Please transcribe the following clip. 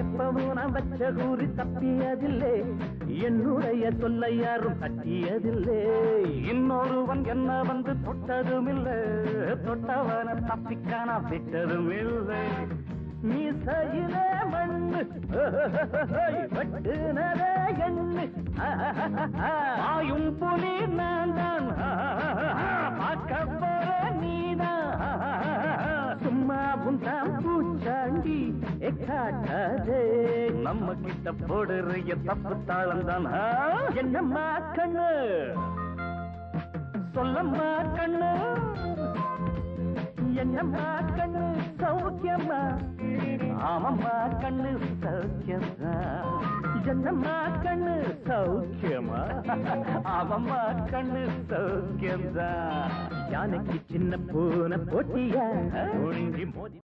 எப்பவும் நான் வச்ச கூறி தப்பியதில்லை, என்னுடைய சொல்லை யாரும் தட்டியதில்லை. இன்னொருவன் என்ன வந்து தொட்டதும் இல்லை, தொட்டவன தப்பிக்கான விட்டதும் இல்லை. மீசையிலே மண்ணு வெட்டுனதே எண்ணு, ஆயும் புலி நான் தான், பார்க்க போற நீதான். சும்மா புண்டாம் பூச்சாண்டி காட்டாதே, நம்ம கிட்ட போடுற தப்பு தாளம் தான். என்னம்மா கண்ணு சொல்லம்மா கண்ணு, என்னம்மா கண்ணு சௌக்கியம்மா, ஆமம்மா கண்ணு சௌக்கியம்மா. என்னம்மா கண்ணு சௌக்கியமா, ஆமம்மா கண்ணு சௌக்கியம்தான். யானைக்கு சின்ன பூனை போட்டியா ஒழுங்கி மோதி